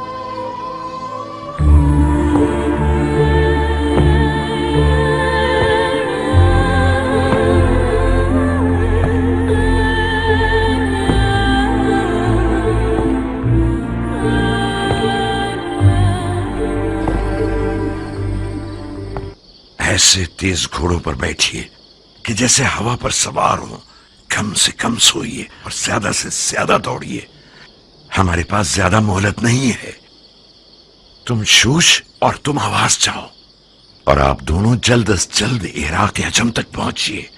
ऐसे तेज घोड़ों पर बैठिए कि जैसे हवा पर सवार हो। कम से कम सोइए और ज्यादा से ज्यादा दौड़िए। हमारे पास ज्यादा मोहलत नहीं है। तुम शूश और तुम हवास जाओ और आप दोनों जल्द अज जल्द इराक अजम तक पहुंचिए।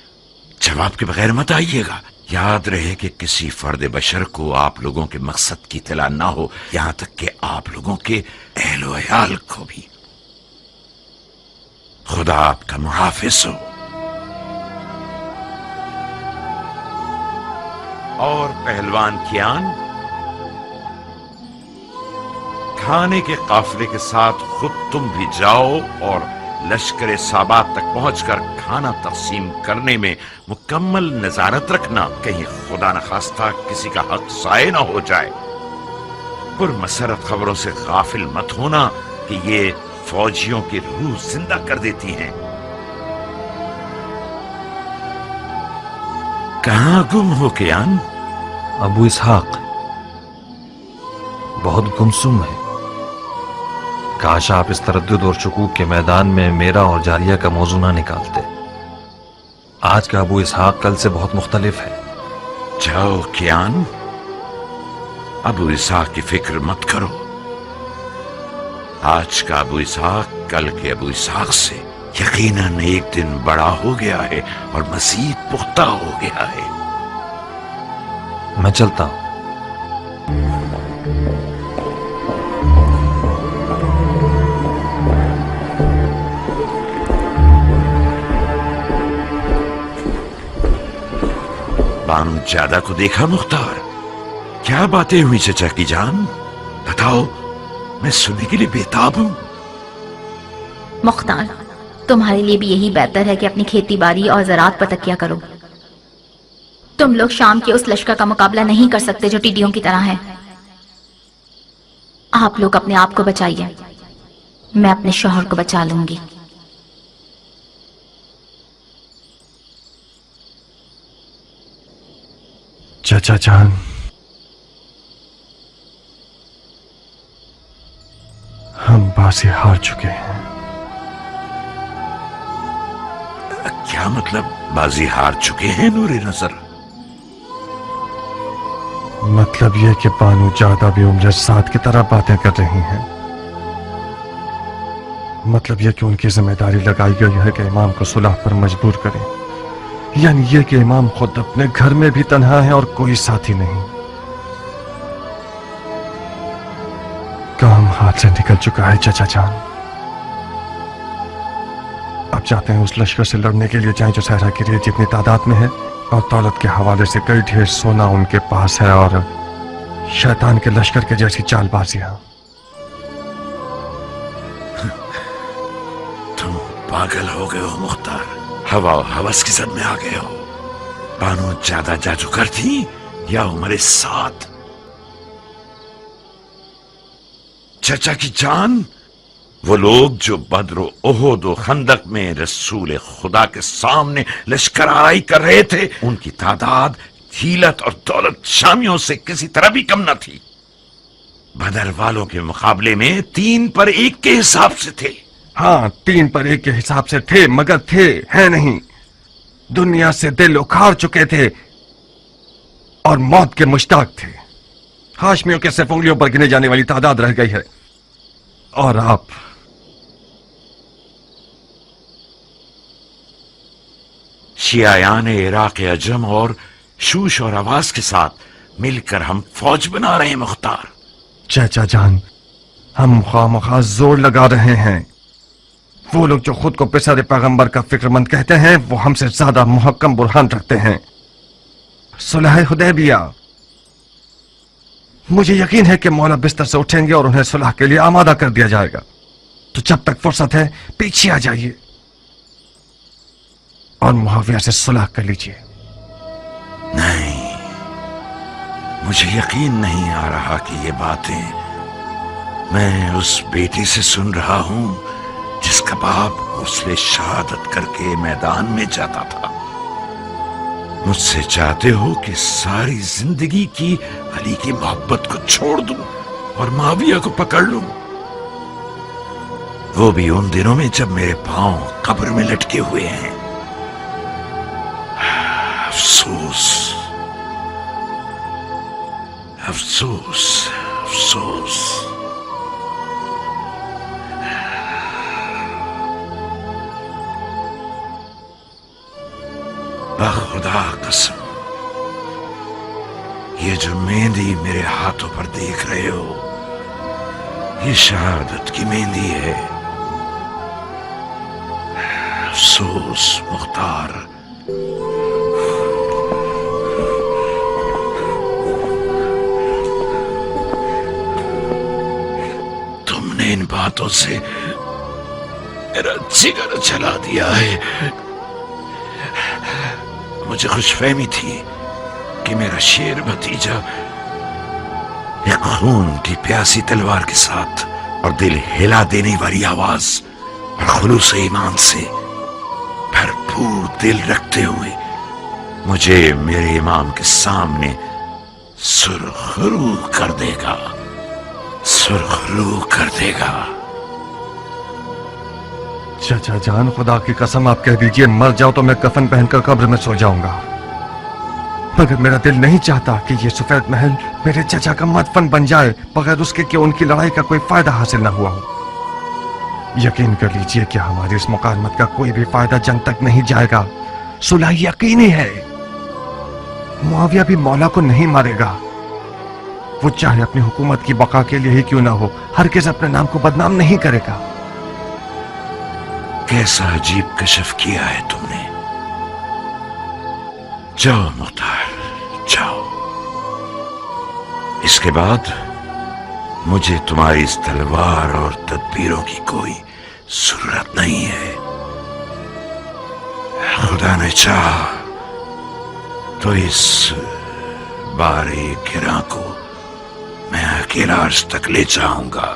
जवाब के बगैर मत आइएगा। याद रहे कि किसी फर्द बशर को आप लोगों के मकसद की इत्तला ना हो, यहां तक कि आप लोगों के अहलो अयाल को भी। खुदा आपका मुहाफिज हो। और पहलवान कियान, खाने के काफिले के साथ खुद तुम भी जाओ और लश्कर साबात तक पहुंचकर खाना तकसीम करने में मुकम्मल नजारत रखना। कहीं खुदा न खास्ता किसी का हक ज़ाय न हो जाए। पुरमसरत खबरों से गाफिल मत होना कि ये फौजियों की रूह जिंदा कर देती हैं। कहां गुम हो कियान?
अबू इसहाक बहुत गुमसुम है। काश आप इस तरद्दुद और शुकूक के मैदान में मेरा और जारिया का मौजू ना निकालते। आज का अबू इसहाक कल से बहुत मुख्तलिफ है।
जाओ कियान, अबू इसहाक की फिक्र मत करो। आज का अबू इसहाक कल के अबू इसहाक से यकीनन एक दिन बड़ा हो गया है और मजीद पुख्ता हो गया है।
मैं चलता हूं।
बानू ज्यादा को देखा मुख्तार? क्या बातें हुई चचा की जान? बताओ, मैं सुनने के लिए बेताब हूं।
मुख्तार, तुम्हारे लिए भी यही बेहतर है कि अपनी खेती बाड़ी और ज़राअत पर तकिया करो। तुम लोग शाम के उस लश्कर का मुकाबला नहीं कर सकते जो टिड्डियों की तरह है। आप लोग अपने आप को बचाइए, मैं अपने शौहर को बचा लूंगी।
चाचा जान, हम बाजी हार चुके हैं।
क्या मतलब बाजी हार चुके हैं नूरे नजर?
मतलब ये कि बानू ज्यादा भी उम्र साथ की तरह बातें कर रही हैं। मतलब ये कि उनकी जिम्मेदारी लगाई गई है कि इमाम को सुलह पर मजबूर करें। यानी ये कि इमाम खुद अपने घर में भी तन्हा है और कोई साथी नहीं। काम हाथ से निकल चुका है चाचा जान। अब चाहते हैं उस लश्कर से लड़ने के लिए जाएं जो सहरा की रेत जितनी तादाद में है, और दौलत के हवाले से कई ढेर सोना उनके पास है, और शैतान के लश्कर के जैसी चालबाजियां।
तुम पागल हो गए हो मुख्तार, हवा और हवस की जद में आ गए हो। बानो ज्यादा जादूगर थी या हमारे साथ? चचा की जान, वो लोग जो बद्र ओहद और खंदक में रसूल खुदा के सामने लश्कर आराई कर रहे थे, उनकी तादाद हिलत और दौलत शामियों से किसी तरह भी कम न थी। बदर वालों के मुकाबले में 3 पर 1 के हिसाब से थे।
हाँ, 3 पर 1 के हिसाब से थे, मगर थे है नहीं। दुनिया से दिल उखाड़ चुके थे। और मौत के मुश्ताक थे। हाशमियों के सिर्फ उंगलियों पर गिने जाने वाली तादाद रह गई है, और आप
शियायान इराक अजम और शूश और आवाज के साथ मिलकर हम फौज बना रहे हैं मुख्तार।
चाचा जान, हम खामखा जोर लगा रहे हैं। वो लोग जो खुद को पिसर पैगंबर का फिक्रमंद कहते हैं, वो हमसे ज्यादा मुहक्कम बुरहान रखते हैं। सुलह हुदैबिया, मुझे यकीन है कि मौला बिस्तर से उठेंगे और उन्हें सुलह के लिए आमादा कर दिया जाएगा। तो जब तक फुर्सत है पीछे आ जाइए और मुआविया से सुलह कर लीजिए।
नहीं, मुझे यकीन नहीं आ रहा कि ये बातें मैं उस बेटी से सुन रहा हूं जिसका बाप उसने शहादत करके मैदान में जाता था। मुझसे चाहते हो कि सारी जिंदगी की अली की मोहब्बत को छोड़ दूं और माविया को पकड़ लूं, वो भी उन दिनों में जब मेरे पांव कब्र में लटके हुए हैं। अफसोस, अफसोस, अफसोस। खुदा कसम, ये जो मेहंदी मेरे हाथों पर देख रहे हो, ये शहादत की मेहंदी है। अफसोस मुख्तार, तुमने इन बातों से मेरा जिगर जला दिया है। मुझे खुशफहमी थी कि मेरा शेर भतीजा एक खून की प्यासी तलवार के साथ और दिल हिला देने वाली आवाज और खुलूस ईमान से भरपूर दिल रखते हुए मुझे मेरे इमाम के सामने सुरखरू कर देगा, सुरखरू कर देगा।
चाचा जान, खुदा की कसम आप कह दीजिए मर जाओ तो मैं कफन पहनकर कब्र में सो जाऊंगा, मगर मेरा दिल नहीं चाहता कि ये सफेद महल मेरे चाचा का मदफन बन जाए बगैर उसके कि उनकी लड़ाई का कोई फायदा हासिल न हुआ हो। यकीन कर लीजिए कि हमारी इस मुकालमत का कोई भी फायदा जंग तक नहीं जाएगा। सुलह यकीनी है। मुआविया भी मौला को नहीं मारेगा। वो चाहे अपनी हुकूमत की बका के लिए ही क्यों ना हो, हरगिज़ अपने नाम को बदनाम नहीं करेगा।
कैसा अजीब कशफ किया है तुमने। जाओ मुख्तार, जाओ। इसके बाद मुझे तुम्हारी इस तलवार और तदबीरों की कोई जरूरत नहीं है। खुदा ने चाहा तो इस बारे गिरा को मैं अकेला अर्श तक ले जाऊंगा।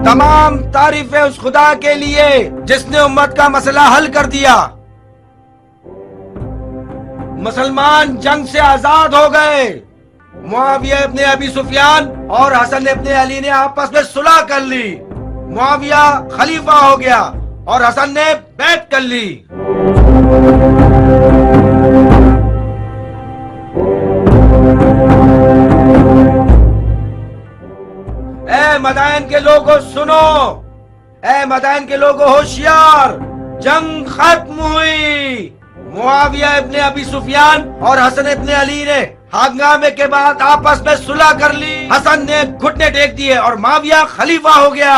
तमाम तारीफें उस खुदा के लिए जिसने उम्मत का मसला हल कर दिया। मुसलमान जंग से आजाद हो गए। मुआविया इब्ने अबी सुफियान और हसन इब्ने अली ने आपस में सुलह कर ली। मुआविया खलीफा हो गया और हसन ने बैत कर ली। ए मदाइन के लोगों सुनो, ए मदाइन के लोगों होशियार, जंग खत्म हुई। मुआविया इब्ने अबी सुफियान और हसन इब्ने अली ने हंगामे के बाद आपस में सुलह कर ली। हसन ने घुटने टेक दिए और मुआविया खलीफा हो गया।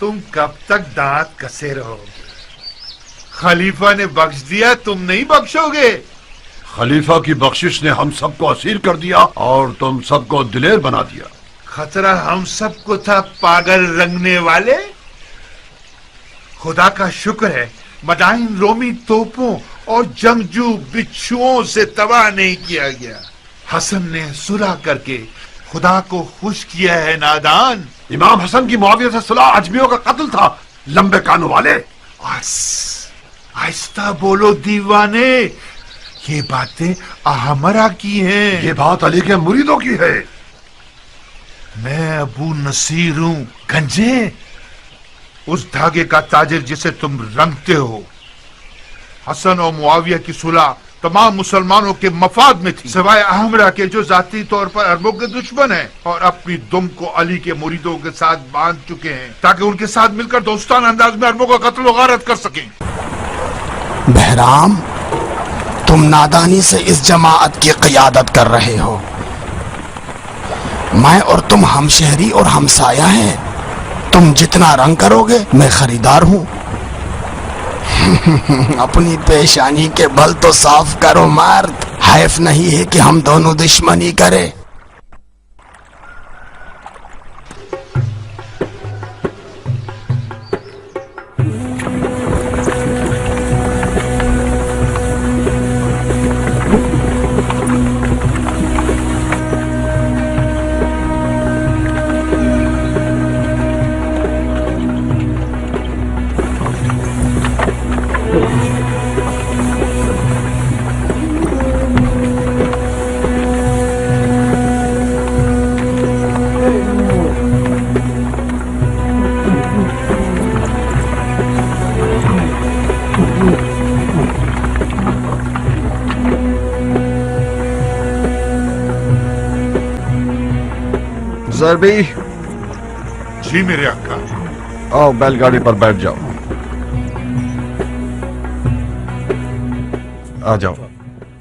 तुम कब तक दांत कसे रहो? खलीफा ने बख्श दिया, तुम नहीं बख्शोगे?
खलीफा की बख्शिश ने हम सबको असीर कर दिया और तुम सबको दिलेर बना दिया।
खतरा हम सबको था, पागल रंगने वाले। खुदा का शुक्र है मदाइन रोमी तोपों और जंगजू बिच्छुओं से तबाह नहीं किया गया। हसन ने सुलह करके खुदा को खुश किया है नादान।
इमाम हसन की मुआविया से सुलह अजमियों का कत्ल था, लंबे कानों वाले।
आहिस्ता बोलो दीवाने, ये बातें अहमरा की हैं।
ये बात अली के मुरीदों की है।
मैं अबू नसीर हूं गंजे, उस धागे का ताजिर जिसे तुम रंगते हो। हसन और मुआविया की सुलह तमाम मुसलमानों के मफाद में थी, सिवाय अहमरा के जो जाती तौर पर अरबों के दुश्मन हैं और अपनी दुम को अली के मुरीदों के साथ बांध चुके हैं ताकि उनके साथ मिलकर दोस्ताना अंदाज में अरबों का कत्ल व गारत कर सकें।
बहराम, तुम नादानी से इस जमाअत की क़ियादत कर रहे हो। मैं और तुम हमशहरी और हमसाया हैं। तुम जितना रंग करोगे मैं खरीदार हूं। अपनी पेशानी के बल तो साफ करो मर्द, हैफ नहीं है कि हम दोनों दुश्मनी करें।
ज़रबी,
जी मेरे अक्का।
आओ बैलगाड़ी पर बैठ जाओ। आ जाओ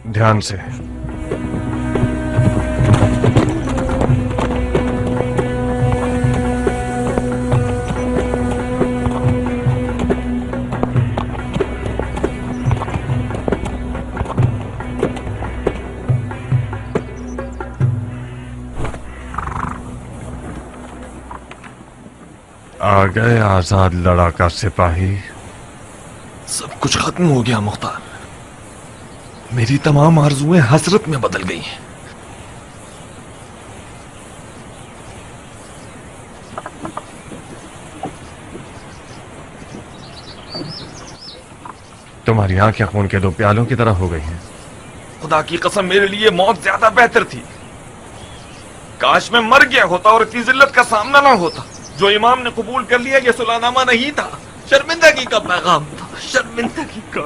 ध्यान से। आ गए आजाद लड़ाका सिपाही।
सब कुछ खत्म हो गया मुख्तार। मेरी तमाम आरजुएं हसरत में बदल गई हैं।
तुम्हारी आंखें खून के दो प्यालों की तरह हो गई हैं।
खुदा की कसम, मेरे लिए मौत ज्यादा बेहतर थी। काश मैं मर गया होता और इतनी जिल्लत का सामना ना होता। जो इमाम ने कबूल कर लिया ये सुलहनामा नहीं था, शर्मिंदगी का पैगाम था, शर्मिंदगी का।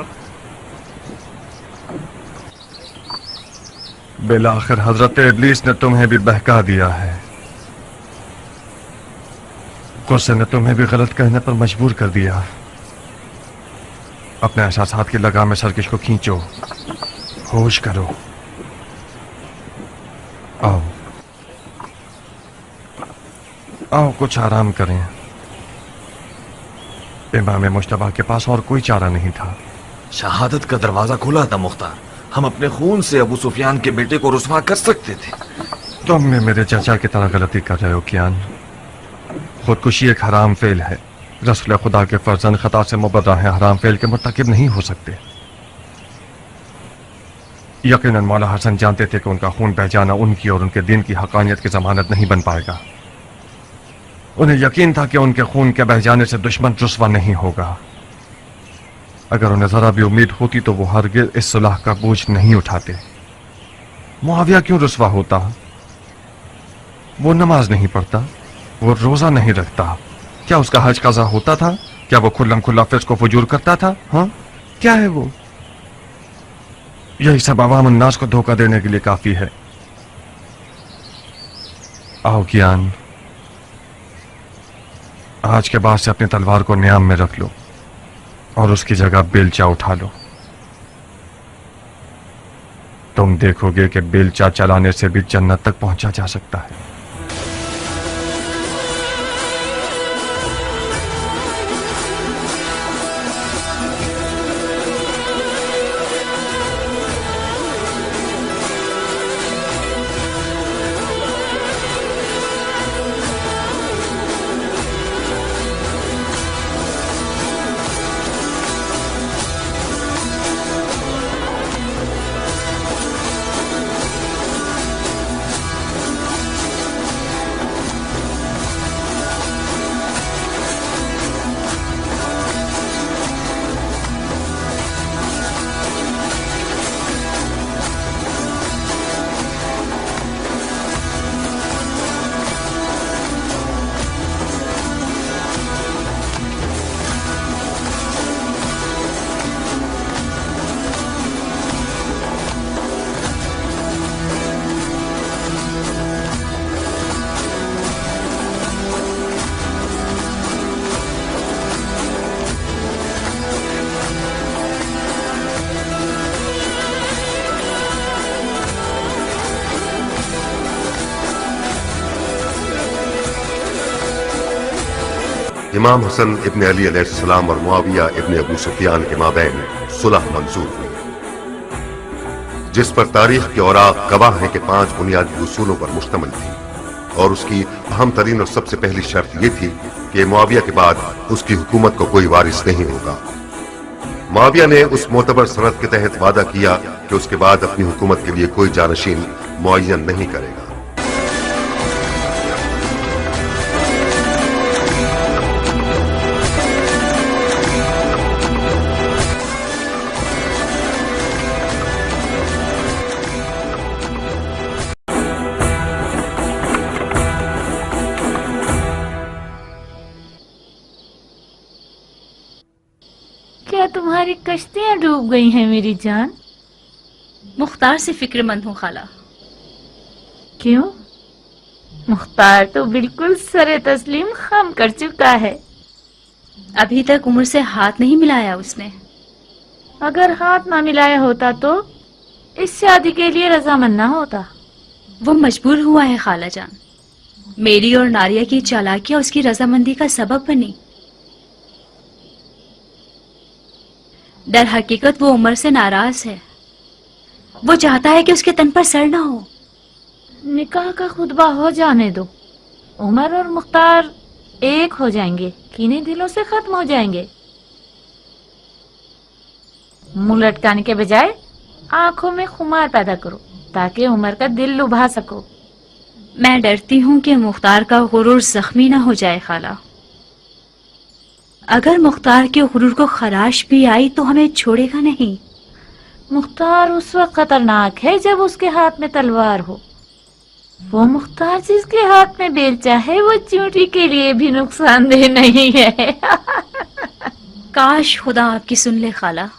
बिलाखिर हजरत इब्लीस ने तुम्हें भी बहका दिया है। गुस्से ने तुम्हें भी गलत कहने पर मजबूर कर दिया। अपने एहसासात की लगाम में सरकश को खींचो, होश करो। आओ आओ कुछ आराम करें। इमाम मुश्तबा के पास और कोई चारा नहीं था।
शहादत का दरवाजा खुला था मुख्तार। हम अपने खून से अबू सुफियान के बेटे को रुसवा कर सकते थे।
तुम मेरे चाचा की तरह गलती कर रहे हो कियान। खुदकुशी एक हराम फेल है। रसूल खुदा के फर्जंद खता से मुबर्रा है, हराम फेल के मुर्तकिब नहीं हो सकते। यकीनन मौला हसन जानते थे कि उनका खून बह जाना उनकी और उनके दिन की हकानियत की जमानत नहीं बन पाएगा। उन्हें यकीन था कि उनके खून के बह जाने से दुश्मन रुसवा नहीं होगा। अगर उन्हें जरा भी उम्मीद होती तो वो हरगिज़ इस सुलह का बोझ नहीं उठाते। मुआविया क्यों रुसवा होता? वो नमाज नहीं पढ़ता, वो रोजा नहीं रखता। क्या उसका हज कज़ा होता था? क्या वो खुल्लम खुल्ला फिस्क व फुजूर करता था? हाँ, क्या है वो? यही सब अवाम अन्नास को धोखा देने के लिए काफी है। आओ कियान, आज के बाद से अपनी तलवार को न्याम में रख लो और उसकी जगह बेलचा उठा लो। तुम देखोगे कि बेलचा चलाने से भी जन्नत तक पहुंचा जा सकता है।
इमाम हसन इब्न अली अलैहिस्सलाम और मुआविया इब्न अबू सुफियान के माबैन सुलह मंजूर हुई, जिस पर तारीख के औराक गवाह हैं कि 5 बुनियादी उसूलों पर मुश्तमिल थी, और उसकी अहम तरीन और सबसे पहली शर्त यह थी कि मुआविया के बाद उसकी हुकूमत को कोई वारिस नहीं होगा। मुआविया ने उस मोतबर सनद के तहत वादा किया कि उसके बाद अपनी हुकूमत के लिए कोई जानशीन मुअय्यन नहीं करेगा।
क्या तुम्हारी कश्तियां डूब गई हैं मेरी जान?
मुख्तार से फिक्रमंद हूँ खाला।
क्यों? मुख्तार तो बिल्कुल सरे तस्लीम खम कर चुका है।
अभी तक उमर से हाथ नहीं मिलाया उसने।
अगर हाथ ना मिलाया होता तो इस शादी के लिए रजामंद ना होता।
वो मजबूर हुआ है खाला जान। मेरी और नारिया की चालाकियां उसकी रजामंदी का सबब बनी। दर हकीकत वो उमर से नाराज है। वो चाहता है कि उसके तन पर सर ना हो।
निकाह का खुतबा हो जाने दो। उमर और मुख्तार एक हो जाएंगे, कीने दिलों से खत्म हो जाएंगे। मुंह लटकाने के बजाय आंखों में खुमार पैदा करो ताकि उमर का दिल लुभा सको।
मैं डरती हूँ कि मुख्तार का गुरूर जख्मी ना हो जाए खाला। अगर मुख्तार के गुरूर को खराश भी आई तो हमें छोड़ेगा नहीं।
मुख्तार उस वक्त खतरनाक है जब उसके हाथ में तलवार हो। वो मुख्तार जिसके हाथ में बेलचा है वो चींटी के लिए भी नुकसानदेह नहीं है।
काश खुदा आपकी सुन ले खाला।